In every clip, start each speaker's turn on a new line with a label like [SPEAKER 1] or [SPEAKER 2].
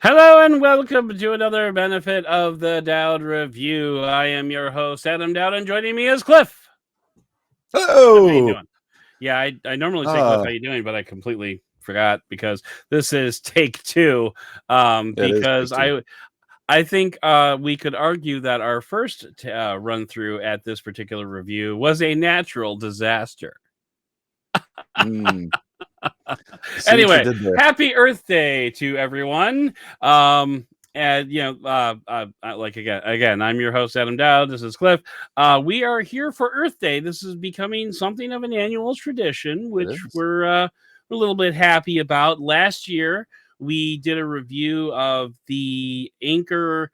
[SPEAKER 1] Hello and welcome to another benefit of the Doud Review. I am your host, Adam Doud, and joining me is Cliff. Cliff, how you
[SPEAKER 2] Oh,
[SPEAKER 1] doing? Yeah, I normally say Cliff,
[SPEAKER 2] uh,
[SPEAKER 1] how you doing, but I completely forgot because this is take two.
[SPEAKER 2] it is
[SPEAKER 1] Because
[SPEAKER 2] take two.
[SPEAKER 1] I think we could argue that our first run through at this particular review was a natural disaster.
[SPEAKER 2] Mm, see what you
[SPEAKER 1] Anyway,
[SPEAKER 2] did there.
[SPEAKER 1] happy Earth Day to everyone. And like again, I'm your host Adam Dowd. This is Cliff. We are here for Earth Day. This is becoming something of an annual tradition,
[SPEAKER 2] It
[SPEAKER 1] which
[SPEAKER 2] is.
[SPEAKER 1] we're a little bit happy about. Last year, we did a review of the Anchor.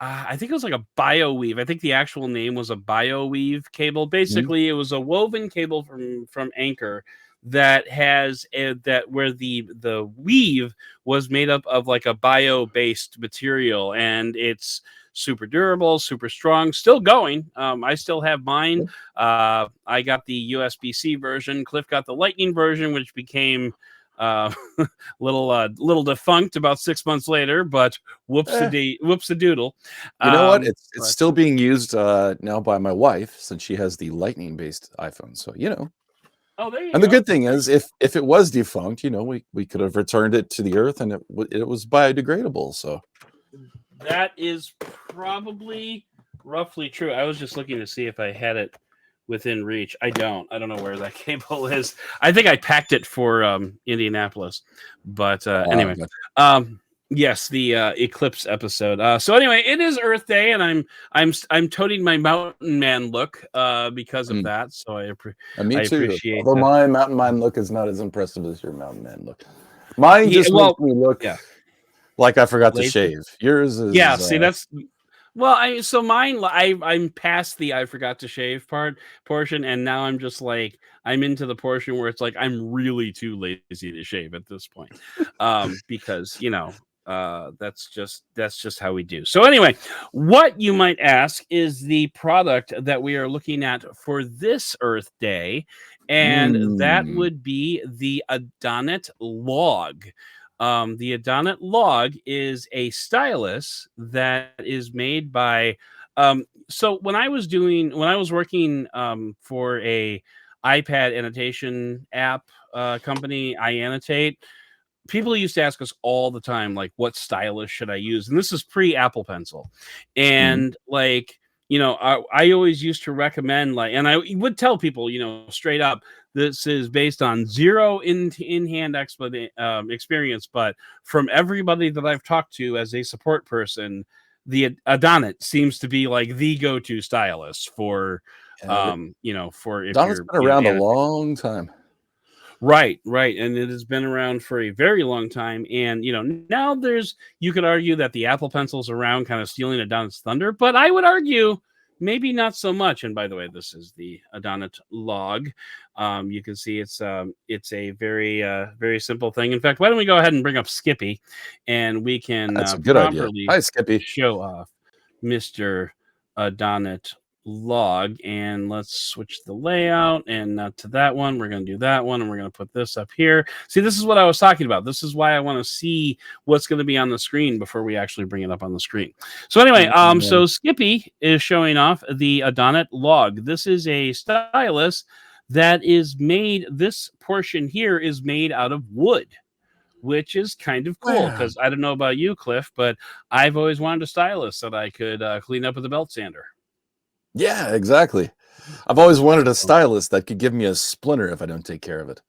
[SPEAKER 1] I think it was like a BioWeave. I think the actual name was a BioWeave cable.
[SPEAKER 2] Mhm.
[SPEAKER 1] Basically, it was a woven cable from Anchor that has that where the weave was made up of like a bio-based material, and it's super durable, super strong, still going. I still have mine. I got the USB-C version. Cliff got the Lightning version, which became uh little defunct about 6 months later, but
[SPEAKER 2] Eh,
[SPEAKER 1] whoops a doodle.
[SPEAKER 2] you know what? It's
[SPEAKER 1] But
[SPEAKER 2] still being used now by my wife since she has the Lightning-based iPhone. So
[SPEAKER 1] oh, there you
[SPEAKER 2] and the
[SPEAKER 1] go.
[SPEAKER 2] good thing is, if it was defunct, we could have returned it to the earth, and it was biodegradable. So
[SPEAKER 1] That is probably roughly true. I was just looking to see if I had it within reach. I don't. I don't know where that cable is. I think I packed it for Indianapolis. But anyway,
[SPEAKER 2] but
[SPEAKER 1] yes, the Eclipse episode. So anyway, it is Earth Day, and I'm toting my Mountain Man look because of
[SPEAKER 2] mm,
[SPEAKER 1] that. So
[SPEAKER 2] me
[SPEAKER 1] I
[SPEAKER 2] too.
[SPEAKER 1] appreciate
[SPEAKER 2] Although
[SPEAKER 1] that.
[SPEAKER 2] my mountain man look is not as impressive as your mountain man look. Mine
[SPEAKER 1] Yeah.
[SPEAKER 2] just makes
[SPEAKER 1] Well.
[SPEAKER 2] me look
[SPEAKER 1] Yeah.
[SPEAKER 2] like I forgot to
[SPEAKER 1] Lazy.
[SPEAKER 2] shave. Yours
[SPEAKER 1] Yeah.
[SPEAKER 2] is
[SPEAKER 1] See, that's well, so mine, I'm past the I forgot to shave portion, and now I'm just like I'm into the portion where it's like I'm really too lazy to shave at this point, because that's just how we do. So anyway, what you might ask is the product that we are looking at for this Earth Day, and that
[SPEAKER 2] mm,
[SPEAKER 1] would be the Adonit Log. The Adonit Log is a stylus that is made by. So when I was working for a iPad annotation app company, I annotate. People used to ask us all the time, like, what stylus should I use? And this is pre Apple Pencil.
[SPEAKER 2] mhm.
[SPEAKER 1] And like, I always used to recommend, like, and I would tell people, straight up, this is based on zero in hand experience, but from everybody that I've talked to as a support person, the Adonit seems to be like the go-to stylus for,
[SPEAKER 2] Yeah,
[SPEAKER 1] for if
[SPEAKER 2] Donna's
[SPEAKER 1] you're,
[SPEAKER 2] been around a
[SPEAKER 1] annotating.
[SPEAKER 2] long time.
[SPEAKER 1] Right, right, and it has been around for a very long time. And now you could argue that the Apple Pencil's around, kind of stealing Adonit's thunder, but I would argue maybe not so much. And by the way, this is the Adonit Log. You can see it's a very simple thing. In fact, why don't we go ahead and bring up Skippy, and we can
[SPEAKER 2] That's a good idea.
[SPEAKER 1] properly
[SPEAKER 2] Hi, Skippy.
[SPEAKER 1] show off Mister Adonit Log, and let's switch the layout and not to that one. We're going to do that one, and we're going to put this up here. See, this is what I was talking about. This is why I want to see what's going to be on the screen before we actually bring it up on the screen. So anyway,
[SPEAKER 2] Yeah.
[SPEAKER 1] so Skippy is showing off the Adonit Log. This is a stylus that is made. This portion here is made out of wood, which is kind of cool
[SPEAKER 2] Wow.
[SPEAKER 1] because I don't know about you, Cliff, but I've always wanted a stylus that I could clean up with a belt sander.
[SPEAKER 2] Yeah, exactly. I've always wanted a stylus that could give me a splinter if I don't take care of it.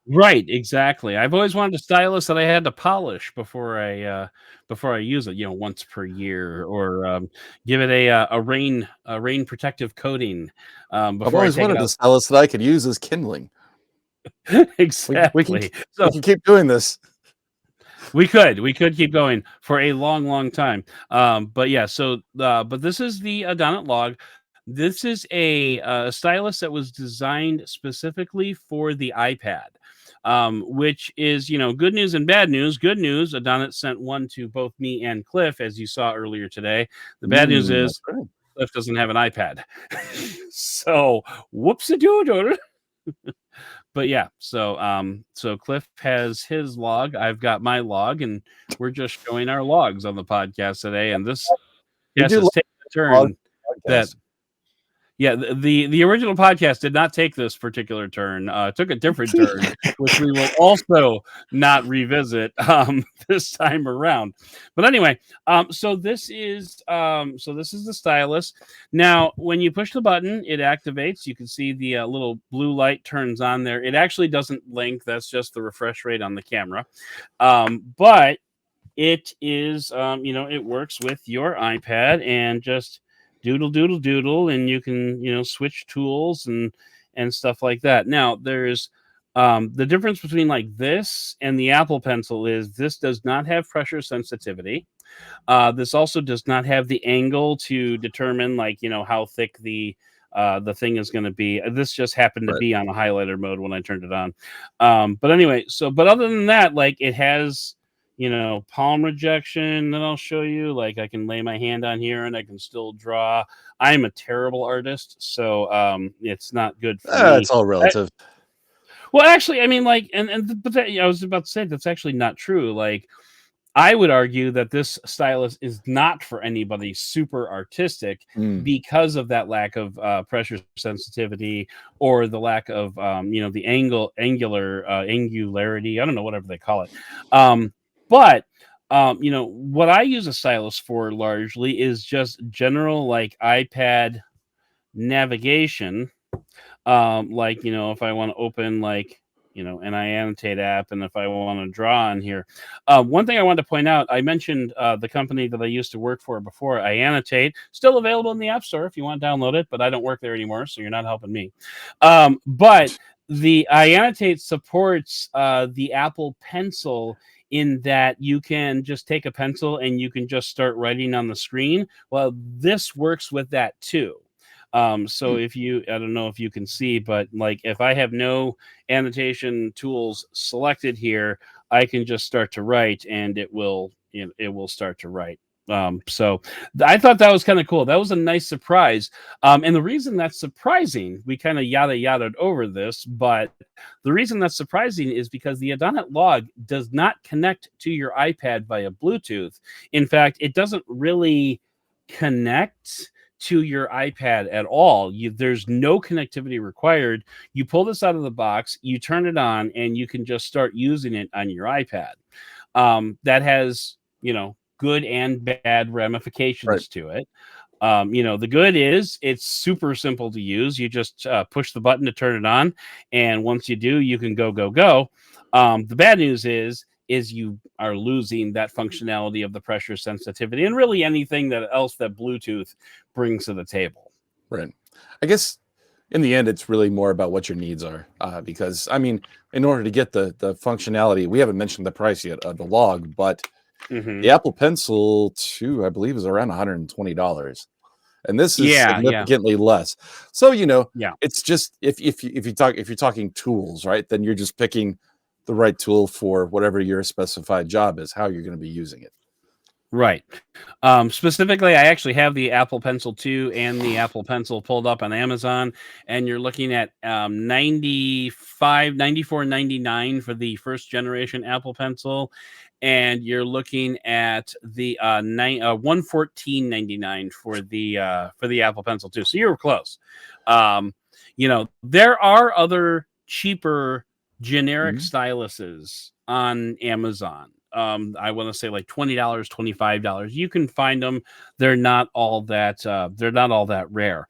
[SPEAKER 1] Right, exactly. I've always wanted a stylus that I had to polish before I use it, once per year, or give it a rain protective coating
[SPEAKER 2] I've
[SPEAKER 1] before I
[SPEAKER 2] always
[SPEAKER 1] take it
[SPEAKER 2] wanted a
[SPEAKER 1] out.
[SPEAKER 2] stylus that I could use as kindling. We can
[SPEAKER 1] Exactly.
[SPEAKER 2] we
[SPEAKER 1] So
[SPEAKER 2] can keep doing this.
[SPEAKER 1] we could keep going for a long time. But yeah, but this is the Adonit Log. This is a stylus that was designed specifically for the iPad, which is, good news and bad news. Good news, Adonit sent one to both me and Cliff, as you saw earlier today. The bad news
[SPEAKER 2] That's
[SPEAKER 1] is
[SPEAKER 2] right.
[SPEAKER 1] Cliff doesn't have an iPad. So, whoops-a-doodle. But yeah, so Cliff has his log, I've got my log, and we're just showing our logs on the podcast today. And this
[SPEAKER 2] We
[SPEAKER 1] yes
[SPEAKER 2] do
[SPEAKER 1] has
[SPEAKER 2] love
[SPEAKER 1] taken a
[SPEAKER 2] log
[SPEAKER 1] turn that
[SPEAKER 2] podcast.
[SPEAKER 1] yeah, the original podcast did not take this particular turn. It took a different turn, which we will also not revisit this time around. But anyway, so this is the stylus. Now, when you push the button, it activates. You can see the little blue light turns on there. It actually doesn't blink. That's just the refresh rate on the camera. But it is, it works with your iPad and just doodle doodle doodle, and you can switch tools and stuff like that. Now there's the difference between like this and the Apple Pencil is this does not have pressure sensitivity. This also does not have the angle to determine like how thick the thing is going to be. This just happened to
[SPEAKER 2] Right.
[SPEAKER 1] be on a highlighter mode when I turned it on. But anyway, but other than that, like it has palm rejection that I'll show you. Like I can lay my hand on here and I can still draw. I'm a terrible artist, so it's not good for me.
[SPEAKER 2] It's all relative.
[SPEAKER 1] Well, actually, I mean, like, but I was about to say that's actually not true. Like, I would argue that this stylus is not for anybody super artistic
[SPEAKER 2] Mm,
[SPEAKER 1] because of that lack of pressure sensitivity or the lack of the angularity. I don't know, whatever they call it. But what I use a stylus for largely is just general like iPad navigation. Like if I want to open like an annotate app, and if I want to draw on here. One thing I wanted to point out, I mentioned the company that I used to work for before, iAnnotate, still available in the App Store if you want to download it, but I don't work there anymore, so you're not helping me. But the iAnnotate supports the Apple Pencil in that you can just take a pencil and you can just start writing on the screen. Well, this works with that too. So if I don't know if you can see, but like if I have no annotation tools selected here, I can just start to write and it will start to write. So I thought that was kind of cool. That was a nice surprise. And the reason that's surprising, we kind of yada over this, but the reason that's surprising is because the Adonit Log does not connect to your iPad via Bluetooth. In fact, it doesn't really connect to your iPad at all. There's no connectivity required. You pull this out of the box, you turn it on, and you can just start using it on your iPad. That has, good and bad ramifications
[SPEAKER 2] right.
[SPEAKER 1] to it. The good is it's super simple to use. You just push the button to turn it on, and once you do, you can go. The bad news is you are losing that functionality of the pressure sensitivity and really anything else that Bluetooth brings to the table.
[SPEAKER 2] Right. I guess in the end, it's really more about what your needs are. Because I mean, in order to get the functionality, we haven't mentioned the price yet of the log, but the Apple Pencil 2, I believe, is around $120. And this is significantly less. So, it's just if you're talking tools, right, then you're just picking the right tool for whatever your specified job is, how you're going to be using it.
[SPEAKER 1] Right. Specifically, I actually have the Apple Pencil 2 and the Apple Pencil pulled up on Amazon, and you're looking at $94.99 for the first generation Apple Pencil, and you're looking at the $114.99 for the Apple Pencil 2. So you're close. There are other cheaper generic styluses on Amazon. I want to say like $20, $25. You can find them. They're not all that rare.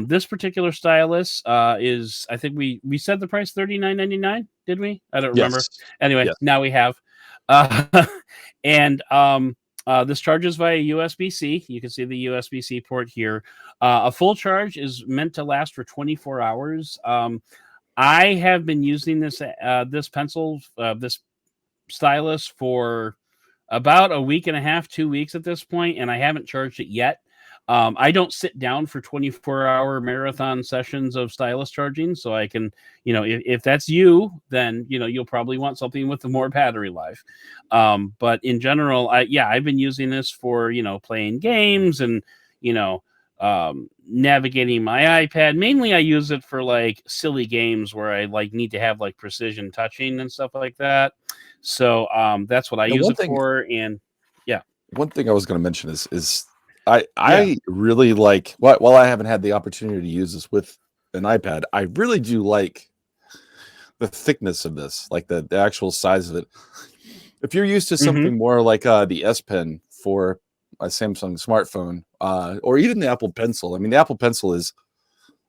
[SPEAKER 1] This particular stylus is, I think we said the price $39.99, did we? I don't remember.
[SPEAKER 2] Yes.
[SPEAKER 1] Anyway,
[SPEAKER 2] Yes.
[SPEAKER 1] now we have. And this charges via USB-C. You can see the USB-C port here. A full charge is meant to last for 24 hours. I have been using this pencil, this stylus for about a week and a half, 2 weeks at this point, and I haven't charged it yet. I don't sit down for 24-hour marathon sessions of stylus charging, so I can, if that's you, then you'll probably want something with more battery life. But in general, I've been using this for playing games and navigating my iPad. Mainly I use it for like silly games where I like need to have like precision touching and stuff like that. So that's what I use it for. And yeah,
[SPEAKER 2] one thing I was going to mention is I really like, while I haven't had the opportunity to use this with an iPad, I really do like the thickness of this, like the actual size of it. If you're used to something more like the S Pen for a Samsung smartphone, or even the Apple Pencil. I mean, the Apple Pencil is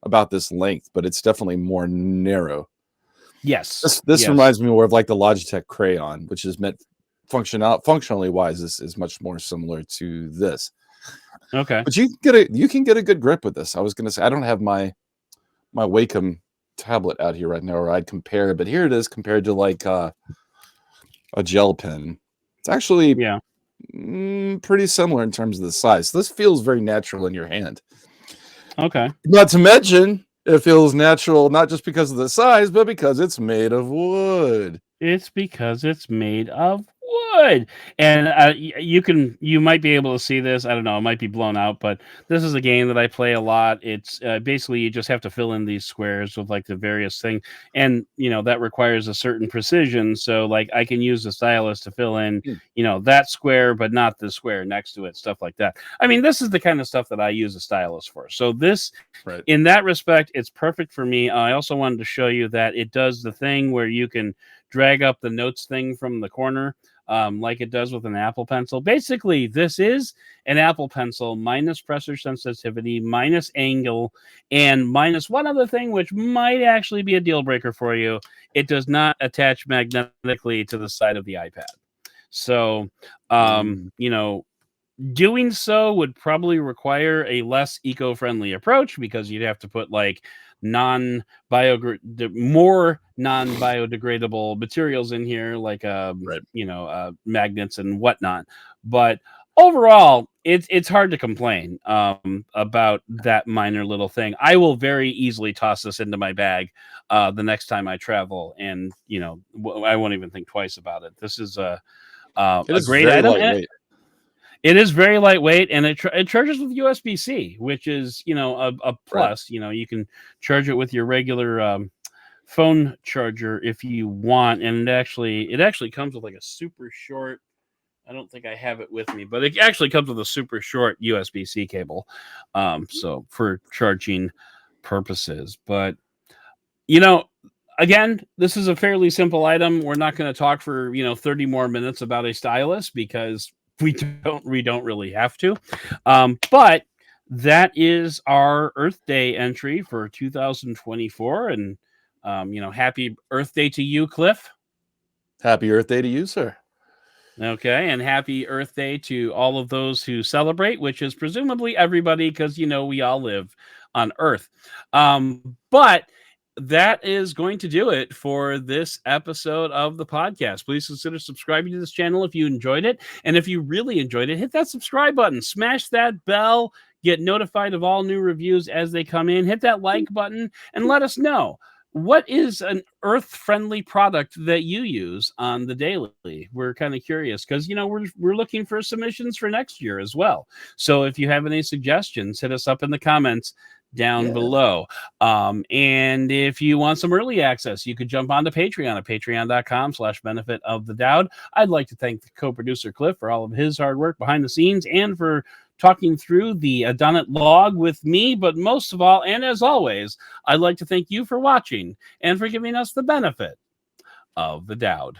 [SPEAKER 2] about this length, but it's definitely more narrow.
[SPEAKER 1] Yes.
[SPEAKER 2] This reminds me more of like the Logitech Crayon, which is meant functionally wise is much more similar to this.
[SPEAKER 1] Okay.
[SPEAKER 2] But you can get a good grip with this. I was going to say, I don't have my Wacom tablet out here right now, or I'd compare it, but here it is compared to like a gel pen. It's actually pretty similar in terms of the size. This feels very natural in your hand.
[SPEAKER 1] Okay.
[SPEAKER 2] Not to mention, it feels natural not just because of the size, but because it's made of wood.
[SPEAKER 1] It's because it's made of wood. And you might be able to see this. I don't know. It might be blown out, but this is a game that I play a lot. It's basically you just have to fill in these squares with like the various thing, and that requires a certain precision. So like I can use the stylus to fill in that square, but not the square next to it, stuff like that. I mean, this is the kind of stuff that I use a stylus for. So this, in that respect, it's perfect for me. I also wanted to show you that it does the thing where you can drag up the notes thing from the corner, like it does with an Apple Pencil. Basically, this is an Apple Pencil minus pressure sensitivity, minus angle, and minus one other thing, which might actually be a deal breaker for you. It does not attach magnetically to the side of the iPad. So, doing so would probably require a less eco-friendly approach because you'd have to put like more non-biodegradable materials in here, like magnets and whatnot. But overall, it's hard to complain about that minor little thing. I will very easily toss this into my bag the next time I travel, and I won't even think twice about it. This is a great item. It is very lightweight, and it charges with USB-C, which is a plus. You can charge it with your regular phone charger if you want, and it actually comes with like a super short. I don't think I have it with me, but it actually comes with a super short USB-C cable, so for charging purposes. But again, this is a fairly simple item. We're not going to talk for 30 more minutes about a stylus because we don't really have to. But that is our Earth Day entry for 2024, and happy Earth Day to you, Cliff.
[SPEAKER 2] Happy Earth Day to you, sir.
[SPEAKER 1] Okay, and happy Earth Day to all of those who celebrate, which is presumably everybody, because we all live on Earth. But that is going to do it for this episode of the podcast. Please consider subscribing to this channel if you enjoyed it. And if you really enjoyed it, hit that subscribe button, smash that bell, get notified of all new reviews as they come in, hit that like button, and let us know. What is an earth-friendly product that you use on the daily? We're kind of curious because, we're looking for submissions for next year as well. So if you have any suggestions, hit us up in the comments down below. And if you want some early access, you could jump onto Patreon at patreon.com/benefit of the Doud. I'd like to thank the co-producer Cliff for all of his hard work behind the scenes and for talking through the Adonit Log with me. But most of all, and as always, I'd like to thank you for watching and for giving us the benefit of the Doud.